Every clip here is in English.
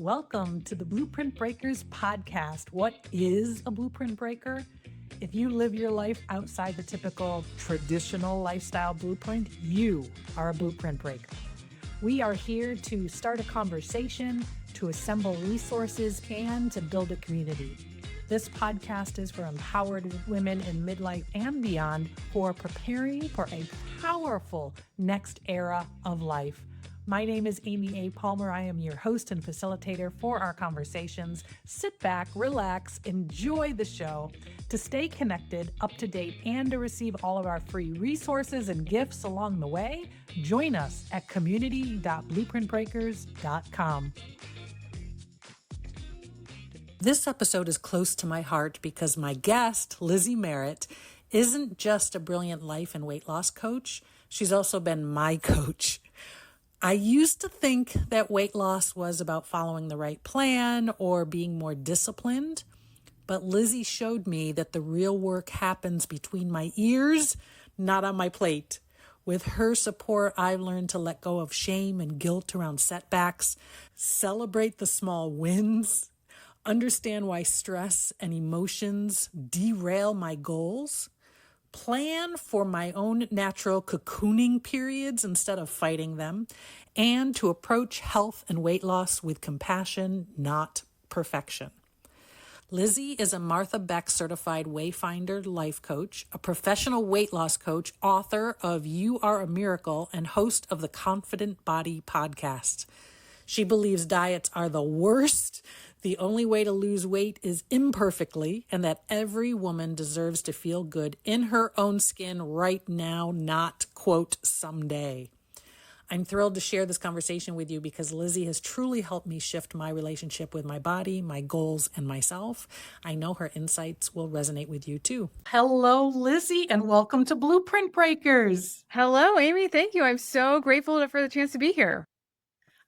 Welcome to the Blueprint Breakers podcast. What is a blueprint breaker? If you live your life outside the typical traditional lifestyle blueprint, you are a blueprint breaker. We are here to start a conversation, to assemble resources, and to build a community. This podcast is for empowered women in midlife and beyond who are preparing for a powerful next era of life. My name is Amy A. Palmer. I am your host and facilitator for our conversations. Sit back, relax, enjoy the show. To stay connected, up to date, and to receive all of our free resources and gifts along the way, join us at community.blueprintbreakers.com. This episode is close to my heart because my guest, Lizzie Merritt, isn't just a brilliant life and weight loss coach. She's also been my coach. I used to think that weight loss was about following the right plan or being more disciplined, but Lizzie showed me that the real work happens between my ears, not on my plate. With her support, I've learned to let go of shame and guilt around setbacks, celebrate the small wins, understand why stress and emotions derail my goals, plan for my own natural cocooning periods instead of fighting them, and to approach health and weight loss with compassion, not perfection. Lizzie is a Martha Beck certified Wayfinder life coach, a professional weight loss coach, author of You Are a Miracle, and host of the Confident Body podcast. She believes diets are the worst. The only way to lose weight is imperfectly, and that every woman deserves to feel good in her own skin right now, not, quote, someday. I'm thrilled to share this conversation with you because Lizzie has truly helped me shift my relationship with my body, my goals, and myself. I know her insights will resonate with you too. Hello, Lizzie, and welcome to Blueprint Breakers. Hello, Amy. Thank you. I'm so grateful for the chance to be here.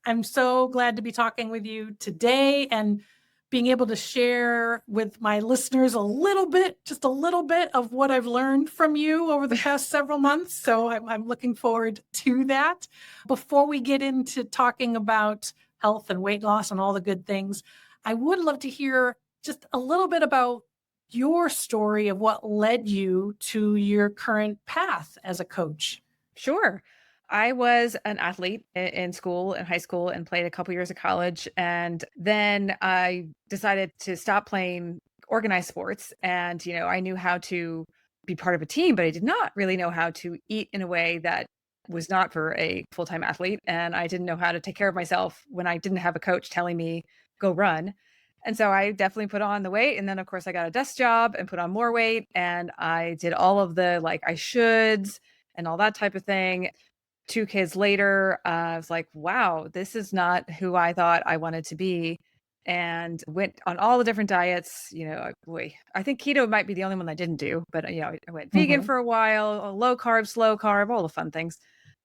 I'm so glad to be talking with you today and being able to share with my listeners just a little bit of what I've learned from you over the past several months. So I'm looking forward to that. Before we get into talking about health and weight loss and all the good things, I would love to hear just a little bit about your story of what led you to your current path as a coach. Sure. I was an athlete in school, in high school, and played a couple years of college. And then I decided to stop playing organized sports. And, I knew how to be part of a team, but I did not really know how to eat in a way that was not for a full-time athlete. And I didn't know how to take care of myself when I didn't have a coach telling me, go run. And so I definitely put on the weight. And then, of course, I got a desk job and put on more weight. And I did all of the I shoulds and all that type of thing. 2 kids later, I was like, wow, this is not who I thought I wanted to be. And went on all the different diets. I think keto might be the only one I didn't do. But, I went vegan for a while, low carb, slow carb, all the fun things.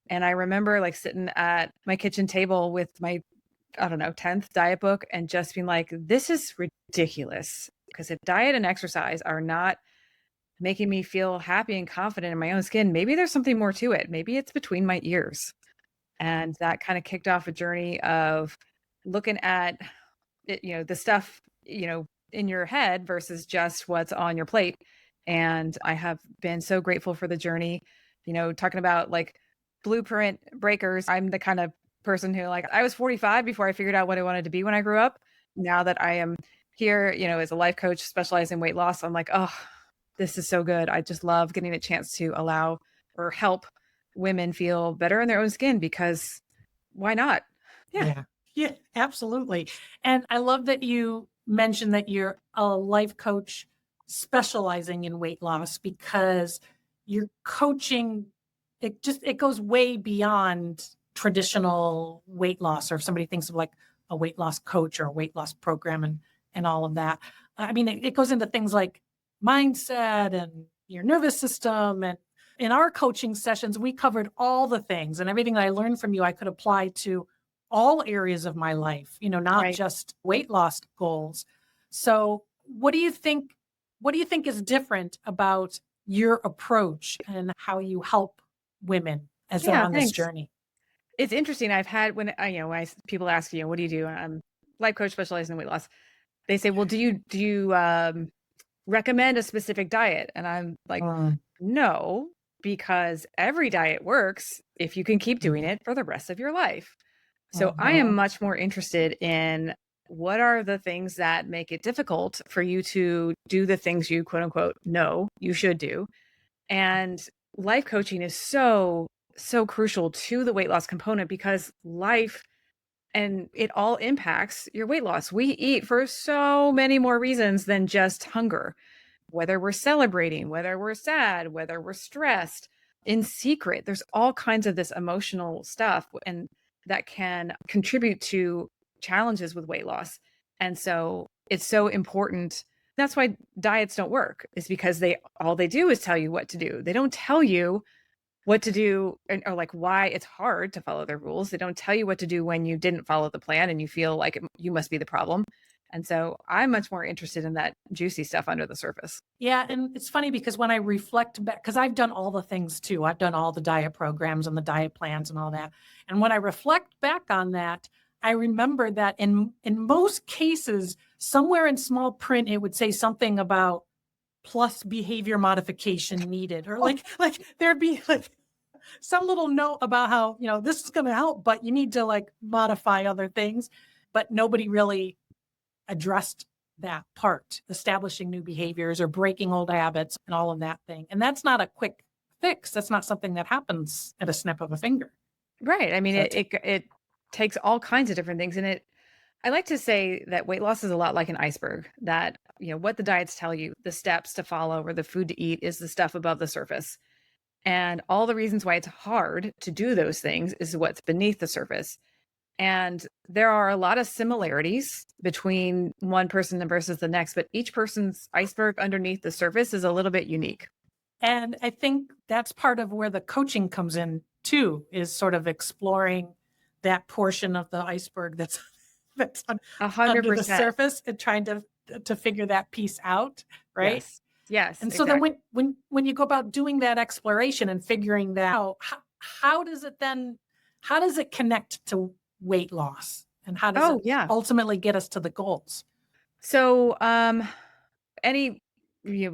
And I remember sitting at my kitchen table with my 10th diet book and just being like, this is ridiculous. Because if diet and exercise are not making me feel happy and confident in my own skin, maybe there's something more to it. Maybe it's between my ears. And that kind of kicked off a journey of looking at it, the stuff, in your head versus just what's on your plate. And I have been so grateful for the journey, talking about blueprint breakers. I'm the kind of person who I was 45 before I figured out what I wanted to be when I grew up. Now that I am here, as a life coach specialized in weight loss, I'm like, oh, this is so good. I just love getting a chance to allow or help women feel better in their own skin because why not? Yeah, absolutely. And I love that you mentioned that you're a life coach specializing in weight loss because you're coaching, it goes way beyond traditional weight loss, or if somebody thinks of a weight loss coach or a weight loss program and all of that. I mean, it goes into things like mindset and your nervous system. And in our coaching sessions, we covered all the things, and everything that I learned from you, I could apply to all areas of my life, not Right. just weight loss goals. So what do you think is different about your approach and how you help women as they're on this Thanks. journey? It's interesting. I've had when people ask, what do you do? life coach specializing in weight loss, they say, "Well, do you recommend a specific diet?" And I'm like, Mm, "No, because every diet works if you can keep doing mhm, it for the rest of your life." So I am mhm. much more interested in what are the things that make it difficult for you to do the things you quote unquote know you should do. And life coaching is so crucial to the weight loss component because life and it all impacts your weight loss. We eat for so many more reasons than just hunger, whether we're celebrating, whether we're sad, whether we're stressed, in secret. There's all kinds of this emotional stuff and that can contribute to challenges with weight loss. And so it's so important. That's why diets don't work, is because they all they do is tell you what to do. They don't tell you what to do or like why it's hard to follow their rules. They don't tell you what to do when you didn't follow the plan and you feel like you must be the problem. And so I'm much more interested in that juicy stuff under the surface. Yeah, and it's funny because when I reflect back, because I've done all the things too. I've done all the diet programs and the diet plans and all that. And when I reflect back on that, I remember that in most cases, somewhere in small print, it would say something about plus behavior modification needed, or like there'd be like some little note about how, this is going to help, but you need to like modify other things. But nobody really addressed that part, establishing new behaviors or breaking old habits and all of that thing. And that's not a quick fix. That's not something that happens at a snap of a finger. Right. I mean, So it takes all kinds of different things. And I like to say that weight loss is a lot like an iceberg, that, what the diets tell you, the steps to follow or the food to eat is the stuff above the surface. And all the reasons why it's hard to do those things is what's beneath the surface. And there are a lot of similarities between one person versus the next, but each person's iceberg underneath the surface is a little bit unique. and I think that's part of where the coaching comes in too, is sort of exploring that portion of the iceberg that's under the 100%. surface and trying to figure that piece out, right? Yes. Yes, And so then exactly. when you go about doing that exploration and figuring that out, how does it then how does it connect to weight loss? And how does it Oh, yeah. ultimately get us to the goals? So, any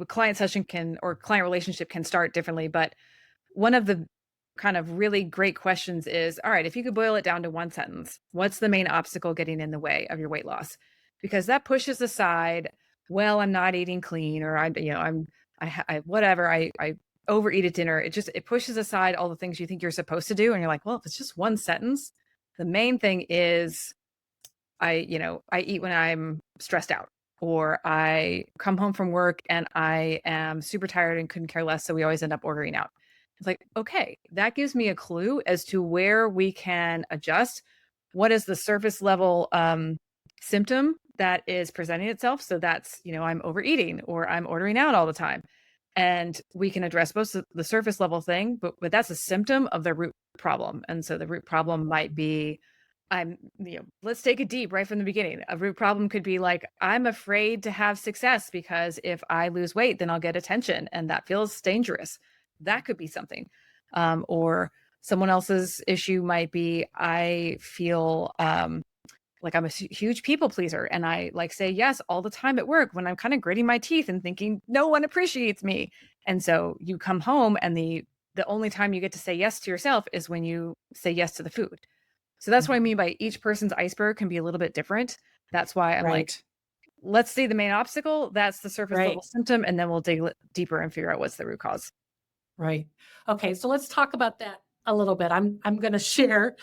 client session can or client relationship can start differently, but one of the kind of really great questions is, all right, if you could boil it down to one sentence, what's the main obstacle getting in the way of your weight loss? Because that pushes aside, well, I'm not eating clean, or whatever, I overeat at dinner. It pushes aside all the things you think you're supposed to do, and you're like, well, if it's just one sentence, the main thing is I eat when I'm stressed out, or I come home from work and I am super tired and couldn't care less. So we always end up ordering out. It's like, okay, that gives me a clue as to where we can adjust. What is the surface level symptom that is presenting itself? So that's, I'm overeating or I'm ordering out all the time. And we can address both the surface level thing, but that's a symptom of the root problem. And so the root problem might be let's take it deep right from the beginning. A root problem could be like, I'm afraid to have success because if I lose weight, then I'll get attention. And that feels dangerous. That could be something. Or someone else's issue might be, I feel like I'm a huge people pleaser and I like say yes all the time at work when I'm kind of gritting my teeth and thinking no one appreciates me. And so you come home and the only time you get to say yes to yourself is when you say yes to the food. So that's what I mean by each person's iceberg can be a little bit different. That's why I'm like, Right. let's see the main obstacle. That's the surface level Right. symptom. And then we'll dig deeper and figure out what's the root cause. Right. Okay, so let's talk about that a little bit. I'm going to share,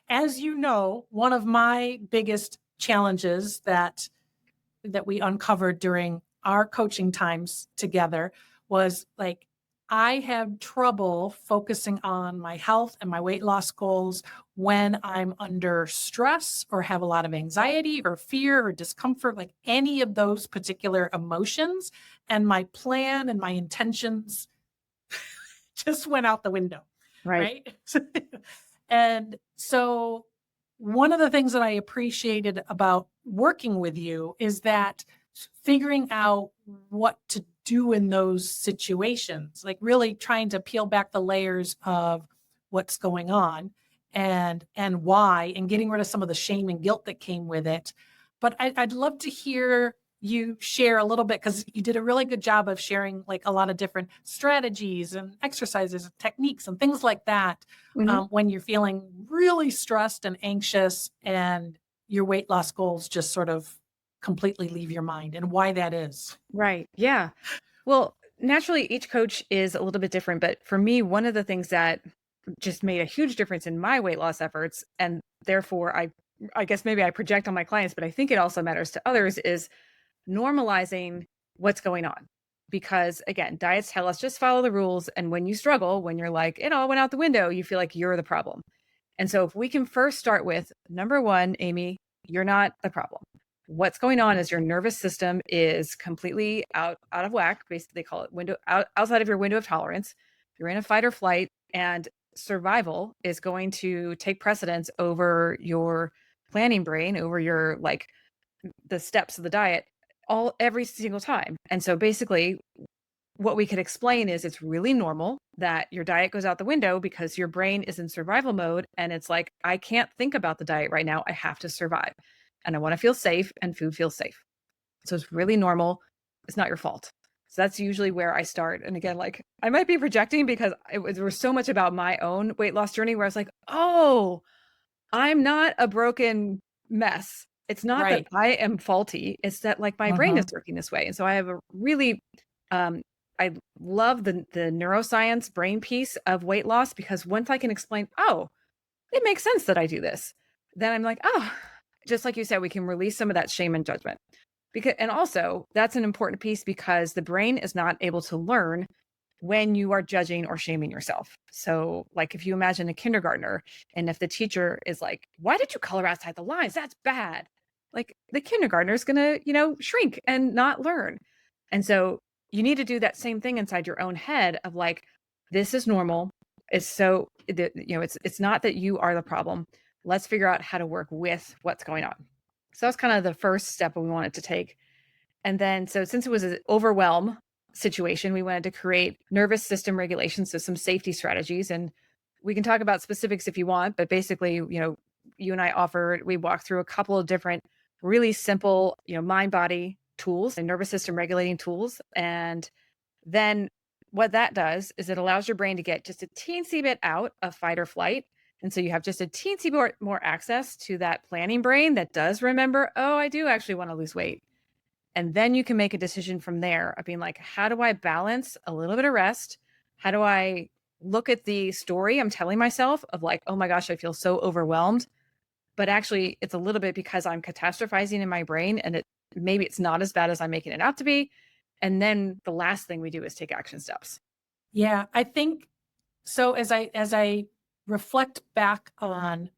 as you know, one of my biggest challenges that we uncovered during our coaching times together was like I have trouble focusing on my health and my weight loss goals when I'm under stress or have a lot of anxiety or fear or discomfort, like any of those particular emotions. And my plan and my intentions just went out the window. Right. Right. And so, one of the things that I appreciated about working with you is that figuring out what to do in those situations, like really trying to peel back the layers of what's going on and why, and getting rid of some of the shame and guilt that came with it. But I'd love to hear you share a little bit because you did a really good job of sharing like a lot of different strategies and exercises and techniques and things like that Mhm. when you're feeling really stressed and anxious and your weight loss goals just sort of completely leave your mind and why that is. Right. Yeah. Well, naturally, each coach is a little bit different. But for me, one of the things that just made a huge difference in my weight loss efforts, and therefore I guess maybe I project on my clients, but I think it also matters to others, is normalizing what's going on. Because again, diets tell us just follow the rules. And when you struggle, when you're like, it all went out the window, you feel like you're the problem. And so if we can first start with number one, Amy, you're not the problem. What's going on is your nervous system is completely out of whack. Basically, they call it outside of your window of tolerance. You're in a fight or flight, and survival is going to take precedence over your planning brain, over your like the steps of the diet every single time. And so basically what we could explain is it's really normal that your diet goes out the window because your brain is in survival mode and it's like, I can't think about the diet right now. I have to survive. And I want to feel safe and food feels safe. So it's really normal. It's not your fault. So that's usually where I start. And again, like I might be projecting because there was so much about my own weight loss journey where I was like, oh, I'm not a broken mess. It's not that Right. I am faulty. It's that like my brain is Hmm. working this way. And so I have a really um I love the neuroscience brain piece of weight loss because once I can explain, oh, it makes sense that I do this, then I'm like, oh, just like you said, we can release some of that shame and judgment. Because and also that's an important piece because the brain is not able to learn when you are judging or shaming yourself. So, like if you imagine a kindergartner and if the teacher is like, "Why did you color outside the lines? That's bad." Like the kindergartner is going to, shrink and not learn. And so you need to do that same thing inside your own head of like, this is normal. It's not that you are the problem. Let's figure out how to work with what's going on. So that's kind of the first step we wanted to take. And then, so since it was an overwhelm situation, we wanted to create nervous system regulation, so some safety strategies. And we can talk about specifics if you want, but basically, you and we walked through a couple of different really simple, mind body tools and nervous system regulating tools. And then what that does is it allows your brain to get just a teensy bit out of fight or flight. And so you have just a teensy bit more access to that planning brain that does remember, oh, I do actually want to lose weight. And then you can make a decision from there of being like, how do I balance a little bit of rest? How do I look at the story I'm telling myself of like, oh my gosh, I feel so overwhelmed. But actually, it's a little bit because I'm catastrophizing in my brain and maybe it's not as bad as I'm making it out to be. And then the last thing we do is take action steps. Yeah, I think so. As I reflect back on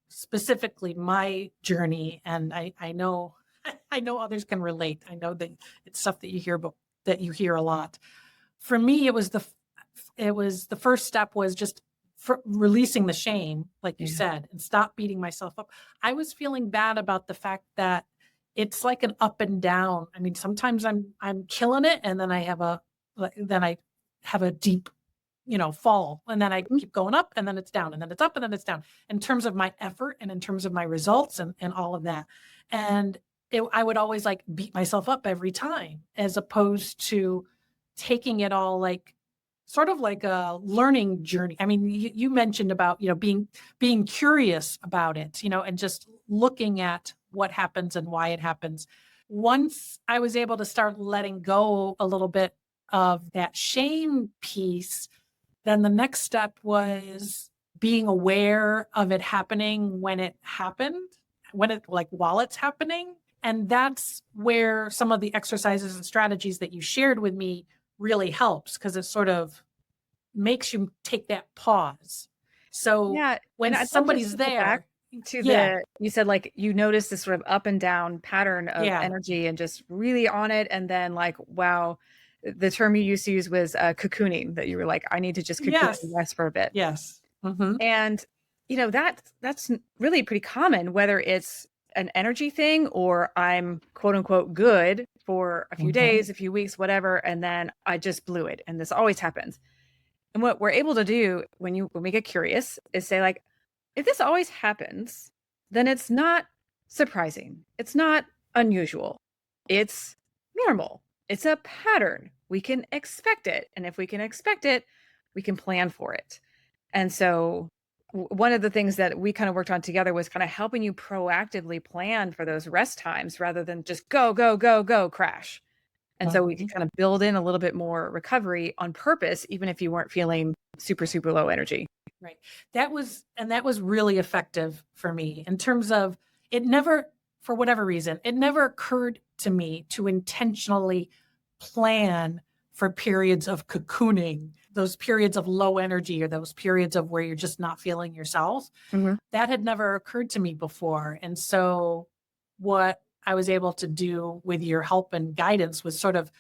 specifically my journey, and I know I know others can relate. I know that it's stuff that you hear, but that you hear a lot. For me, it was the first step was just releasing the shame, like you Yeah. said, and stop beating myself up. I was feeling bad about the fact that it's like an up and down. I mean, sometimes I'm killing it, and then I have a deep fall. And then I Mhm. keep going up and then it's down and then it's up and then it's down in terms of my effort and in terms of my results and all of that. And I would always like beat myself up every time as opposed to taking it all like sort of like a learning journey. I mean, you mentioned about, being curious about it, and just looking at what happens and why it happens. Once I was able to start letting go a little bit of that shame piece, then the next step was being aware of it happening when it happened, while it's happening. And that's where some of the exercises and strategies that you shared with me really helps because it sort of makes you take that pause. So Yeah. when And I'd love to somebody's circle back there, to yeah, you said like you noticed this sort of up and down pattern of yeah, energy and just really on it. And then like, wow, the term you used to use was cocooning, that you were like, I need to just cocoon and yes, rest for a bit. yes, hmm, And, that's really pretty common, whether it's an energy thing or I'm quote unquote good for a few hmm, days, a few weeks, whatever. And then I just blew it. And this always happens. And what we're able to do when we get curious is say like, if this always happens, then it's not surprising. It's not unusual. It's normal. It's a pattern. We can expect it. And if we can expect it, we can plan for it. And so one of the things that we kind of worked on together was kind of helping you proactively plan for those rest times rather than just go, go, go, go, crash. And so we could Mhm. kind of build in a little bit more recovery on purpose, even if you weren't feeling super, super low energy. Right. That was really effective for me in terms of it never, for whatever reason, it never occurred to me to intentionally plan for periods of cocooning, those periods of low energy or those periods of where you're just not feeling yourself. Mhm. That had never occurred to me before. And so what I was able to do with your help and guidance was sort of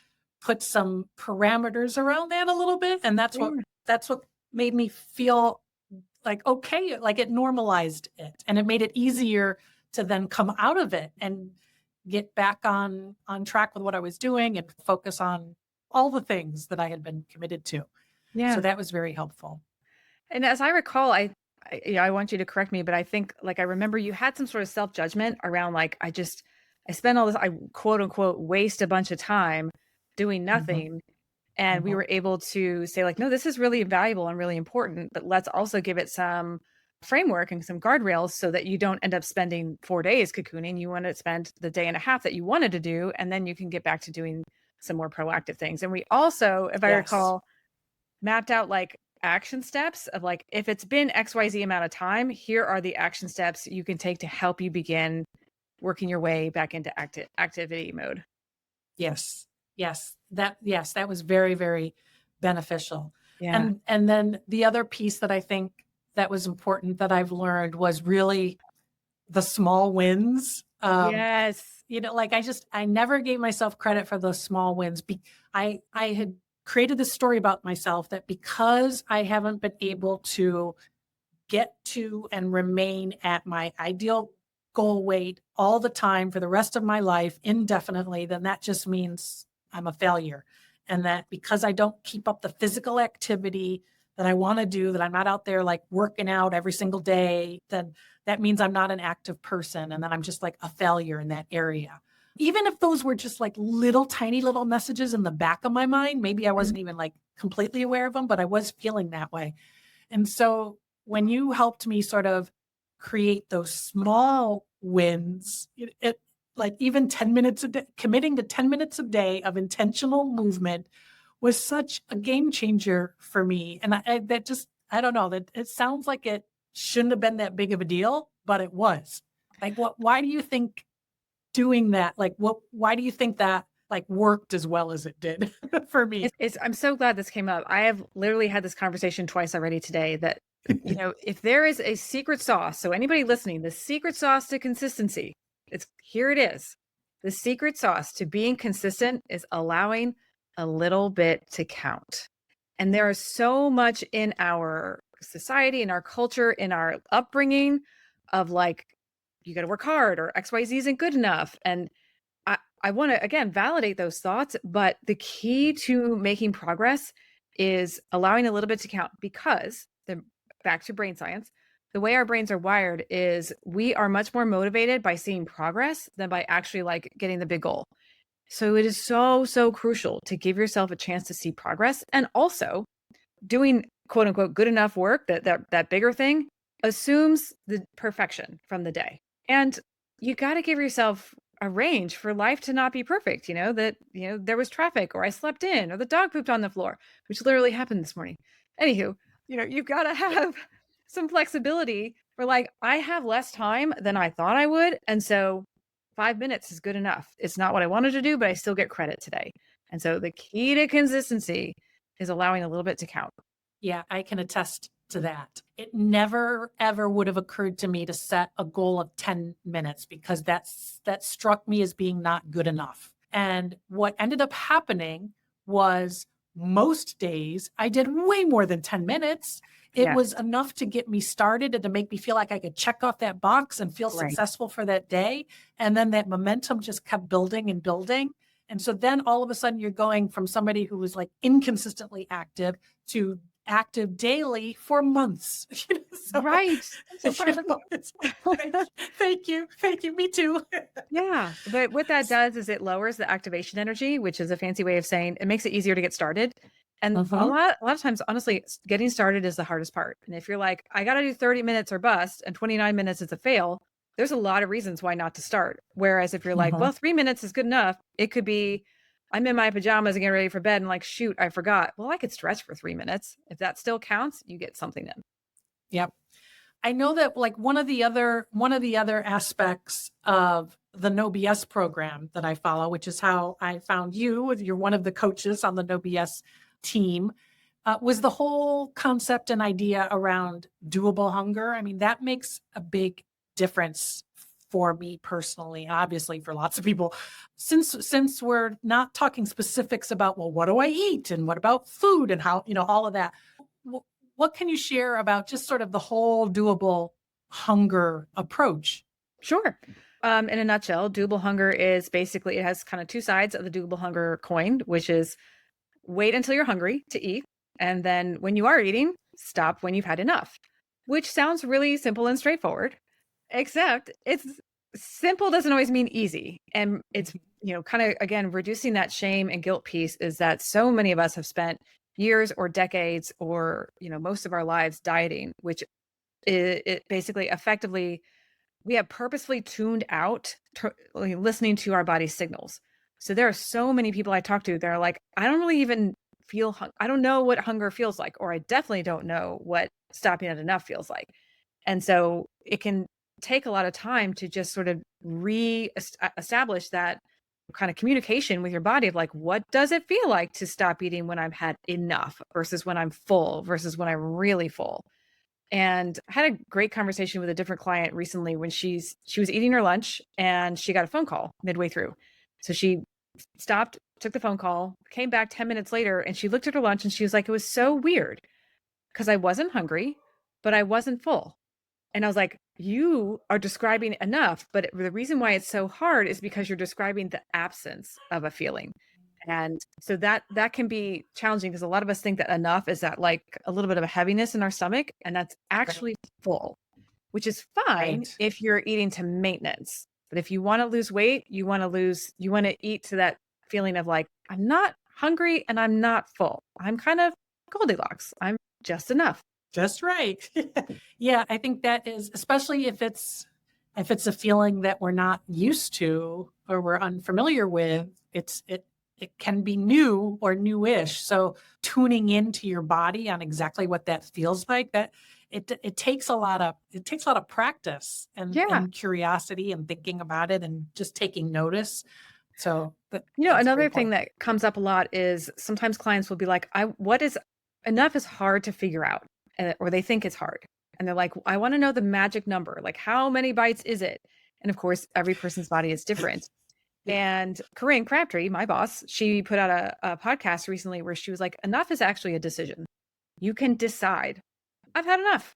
put some parameters around that a little bit. And Yeah. that's what made me feel like okay, like it normalized it and it made it easier to then come out of it and get back on track with what I was doing and focus on all the things that I had been committed to. So Yeah. that was very helpful. And as I recall, I want you to correct me, but I think like I remember you had some sort of self-judgment around like I spent all this I quote unquote waste a bunch of time doing Mhm, nothing. And we mhm. were able to say like, no, this is really valuable and really important, but let's also give it some framework and some guardrails so that you don't end up spending 4 days cocooning. You want to spend the day and a half that you wanted to do, and then you can get back to doing some more proactive things. And we also, if I Yes. recall, mapped out like action steps of like, if it's been XYZ amount of time, here are the action steps you can take to help you begin working your way back into activity mode. Yes. Yes, that was very, very beneficial. Yeah. And then the other piece that I think that was important that I've learned was really the small wins. Yes. Like I never gave myself credit for those small wins. I had created this story about myself that because I haven't been able to get to and remain at my ideal goal weight all the time for the rest of my life indefinitely, then that just means I'm a failure. And that because I don't keep up the physical activity that I want to do, that I'm not out there like working out every single day, then that means I'm not an active person and that I'm just like a failure in that area. Even if those were just like little tiny little messages in the back of my mind, maybe I Mhm. wasn't even like completely aware of them, but I was feeling that way. And so when you helped me sort of create those small wins, like even 10 minutes a day, committing to 10 minutes a day of intentional movement was such a game changer for me. And that just, I don't know, that it sounds like it shouldn't have been that big of a deal, but it was. Like, why do you think doing that, like, why do you think that like worked as well as it did for me? I'm so glad this came up. I have literally had this conversation twice already today that, if there is a secret sauce, so anybody listening, the secret sauce to consistency, here it is. The secret sauce to being consistent is allowing a little bit to count. And there is so much in our society, in our culture, in our upbringing of like, you got to work hard or XYZ isn't good enough. And I want to again validate those thoughts, but the key to making progress is allowing a little bit to count because back to brain science, the way our brains are wired is we are much more motivated by seeing progress than by actually like getting the big goal. So it is so, so crucial to give yourself a chance to see progress and also doing quote unquote good enough work, that bigger thing assumes the perfection from the day. And you got to give yourself a range for life to not be perfect, that there was traffic or I slept in or the dog pooped on the floor, which literally happened this morning. Anywho, you've got to have some flexibility for like I have less time than I thought I would, and so 5 minutes is good enough. It's not what I wanted to do, but I still get credit today. And so the key to consistency is allowing a little bit to count. Yeah, I can attest to that. It never ever would have occurred to me to set a goal of 10 minutes because that struck me as being not good enough. And what ended up happening was most days I did way more than 10 minutes. It Yes. was enough to get me started and to make me feel like I could check off that box and feel Right. successful for that day. And then that momentum just kept building and building. And so then all of a sudden you're going from somebody who was like inconsistently active to active daily for months. So, Right. I'm so proud of it's you. thank you. Thank you. Me too. Yeah, but what that does is it lowers the activation energy, which is a fancy way of saying it makes it easier to get started. And Mhm, a lot of times, honestly, getting started is the hardest part. And if you're like, I got to do 30 minutes or bust and 29 minutes is a fail, there's a lot of reasons why not to start. Whereas if you're like, mhm. well, 3 minutes is good enough, it could be I'm in my pajamas and getting ready for bed and like, shoot, I forgot. Well, I could stretch for 3 minutes. If that still counts, you get something in. Yep. I know that like one of the other aspects of the No BS program that I follow, which is how I found you. You're one of the coaches on the No BS team. Was the whole concept and idea around doable hunger. I mean, that makes a big difference for me personally, obviously for lots of people. Since we're not talking specifics about, well, what do I eat and what about food and how, all of that. What can you share about just sort of the whole doable hunger approach? Sure. In a nutshell, doable hunger is basically it has kind of two sides of the doable hunger coin, which is wait until you're hungry to eat. And then when you are eating, stop when you've had enough, which sounds really simple and straightforward, except it's simple doesn't always mean easy. And it's, kind of again, reducing that shame and guilt piece is that so many of us have spent years or decades or, most of our lives dieting, which it basically effectively we have purposefully tuned out like, listening to our body's signals. So there are so many people I talk to that are like, I don't really even feel, I don't know what hunger feels like, or I definitely don't know what stopping at enough feels like. And so it can take a lot of time to just sort of re-establish that kind of communication with your body of like, what does it feel like to stop eating when I've had enough versus when I'm full versus when I'm really full. And I had a great conversation with a different client recently when she was eating her lunch and she got a phone call midway through. So she stopped, took the phone call, came back 10 minutes later, and she looked at her lunch and she was like, it was so weird because I wasn't hungry, but I wasn't full. And I was like, you are describing enough, but the reason why it's so hard is because you're describing the absence of a feeling. And so that can be challenging because a lot of us think that enough is that like a little bit of a heaviness in our stomach, and that's Right. actually full, which is fine Right. if you're eating to maintenance. But if you want to lose weight, you want to eat to that feeling of like, I'm not hungry and I'm not full. I'm kind of Goldilocks. I'm just enough. Just right. Yeah, I think that is, especially if it's a feeling that we're not used to or we're unfamiliar with, it can be new or newish. So tuning into your body on exactly what that feels like, that it takes a lot of practice and Yeah. curiosity and thinking about it and just taking notice. So that's a Another great thing point. that comes up a lot is sometimes clients will be like, what is enough is hard to figure out, or they think it's hard. And they're like, I want to know the magic number. Like, how many bites is it? And of course, every person's body is different. Yeah. And Corinne Crabtree, my boss, she put out a podcast recently where she was like, enough is actually a decision. You can decide, I've had enough.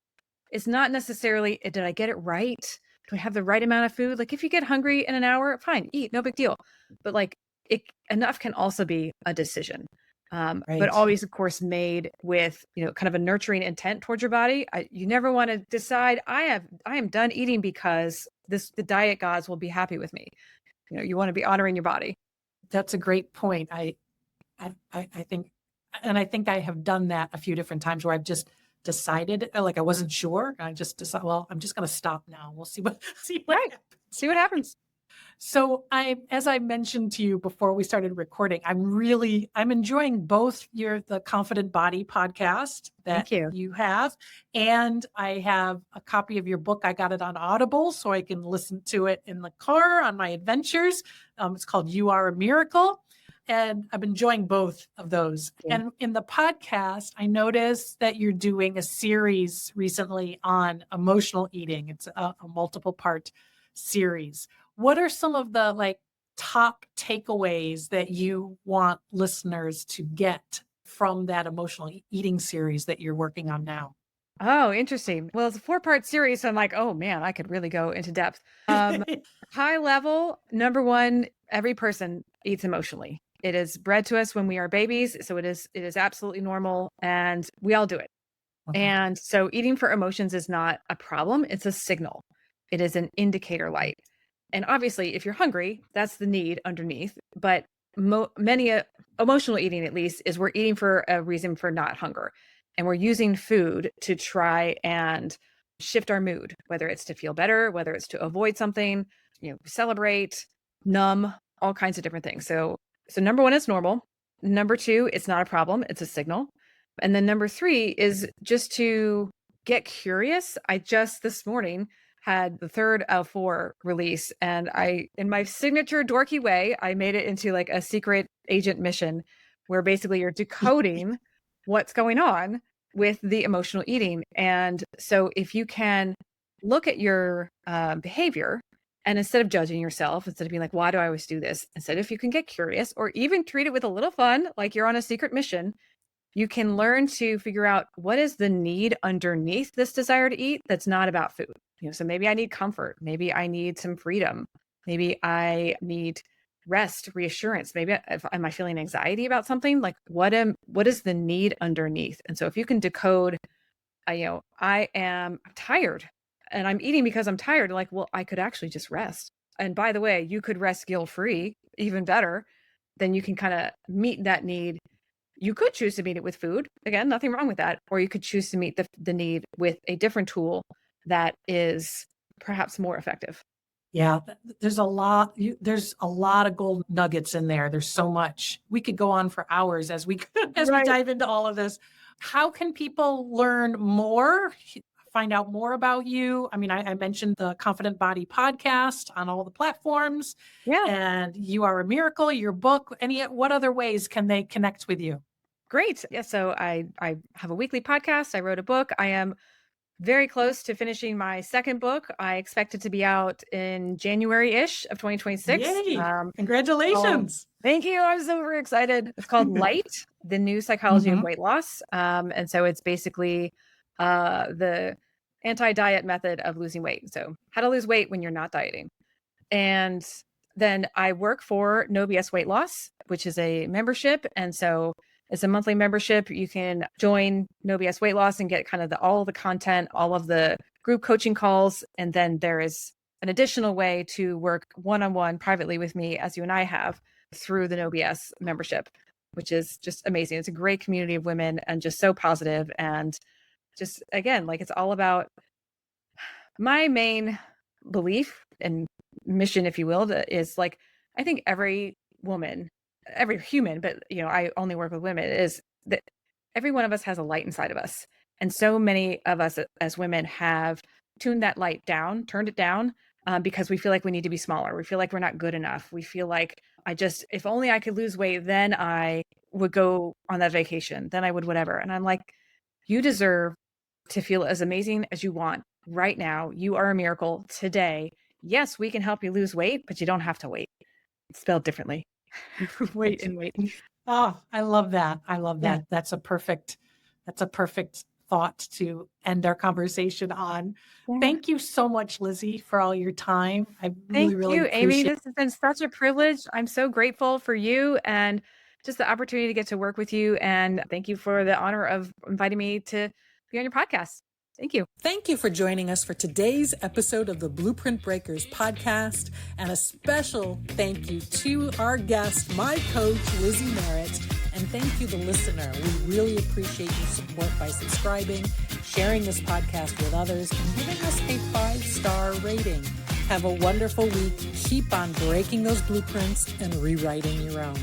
It's not necessarily, did I get it right? Do I have the right amount of food? Like if you get hungry in an hour, fine, eat, no big deal. But like enough can also be a decision. But Right. always, of course, made with, kind of a nurturing intent towards your body. You never want to decide I am done eating because the diet gods will be happy with me. You want to be honoring your body. That's a great point. I think, and I think I have done that a few different times where I've just decided, like I wasn't sure. I just decided, well, I'm just going to stop now. We'll see what see what Right. happens. See what happens. So as I mentioned to you before we started recording, I'm enjoying both the Confident Body podcast that Thank you. you have, and I have a copy of your book. I got it on Audible, so I can listen to it in the car on my adventures. It's called "You Are a Miracle," and I'm enjoying both of those. Thank you. And in the podcast, I noticed that you're doing a series recently on emotional eating. It's a multiple part series. What are some of the like top takeaways that you want listeners to get from that emotional eating series that you're working on now? Oh, interesting. Well, it's a four-part series. So I'm like, oh man, I could really go into depth. High level, number one, every person eats emotionally. It is bred to us when we are babies. So it is absolutely normal and we all do it. Okay. And so eating for emotions is not a problem. It's a signal. It is an indicator light. And obviously, if you're hungry, that's the need underneath. But many emotional eating, at least, is we're eating for a reason for not hunger. And we're using food to try and shift our mood, whether it's to feel better, whether it's to avoid something, celebrate, numb, all kinds of different things. So number one, it's normal. Number two, it's not a problem. It's a signal. And then number three is just to get curious. I just this morning had the third of four release, and in my signature dorky way, I made it into like a secret agent mission where basically you're decoding what's going on with the emotional eating. And so if you can look at your behavior, and instead of judging yourself, instead of being like, why do I always do this? Instead, if you can get curious or even treat it with a little fun, like you're on a secret mission, you can learn to figure out what is the need underneath this desire to eat that's not about food. So maybe I need comfort. Maybe I need some freedom. Maybe I need rest, reassurance. Maybe am I feeling anxiety about something? Like what is the need underneath? And so if you can decode, I am tired and I'm eating because I'm tired. Like, well, I could actually just rest. And by the way, you could rest guilt-free, even better. Then you can kind of meet that need. You could choose to meet it with food. Again, nothing wrong with that. Or you could choose to meet the need with a different tool that is perhaps more effective. Yeah, there's a lot. There's a lot of gold nuggets in there. There's so much. We could go on for hours as we as we Right. dive into all of this. How can people learn more? Find out more about you? I mean, I mentioned the Confident Body podcast on all the platforms, Yeah. and You Are a Miracle. Your book. What other ways can they connect with you? Great. Yeah. So I have a weekly podcast. I wrote a book. I am very close to finishing my second book. I expect it to be out in January-ish of 2026. Yay! Oh, Congratulations. thank you. I'm super excited. It's called Light, the New Psychology of Mhm. Weight Loss. And so it's basically the anti-diet method of losing weight. So how to lose weight when you're not dieting. And then I work for No BS Weight Loss, which is a membership. And so it's a monthly membership. You can join No BS Weight Loss and get kind of all the content, all of the group coaching calls. And then there is an additional way to work one-on-one privately with me, as you and I have, through the No BS membership, which is just amazing. It's a great community of women and just so positive. And just, again, like it's all about my main belief and mission, if you will, is like, I think every woman, every human, but I only work with women, is that every one of us has a light inside of us. And so many of us as women have tuned that light down, turned it down, because we feel like we need to be smaller. We feel like we're not good enough. We feel like if only I could lose weight, then I would go on that vacation, then I would whatever. And I'm like, you deserve to feel as amazing as you want right now. You are a miracle today. Yes, we can help you lose weight, but you don't have to wait. It's spelled differently. Wait and wait. Oh, I love that. I love Yeah. that. That's a perfect thought to end our conversation on. Yeah. Thank you so much, Lizzie, for all your time. I really, Thank really you, Amy. appreciate This has been such a privilege. I'm so grateful for you and just the opportunity to get to work with you. And thank you for the honor of inviting me to be on your podcast. Thank you. Thank you for joining us for today's episode of the Blueprint Breakers podcast. And a special thank you to our guest, my coach, Lizzie Merritt. And thank you, the listener. We really appreciate your support by subscribing, sharing this podcast with others, and giving us a 5-star rating. Have a wonderful week. Keep on breaking those blueprints and rewriting your own.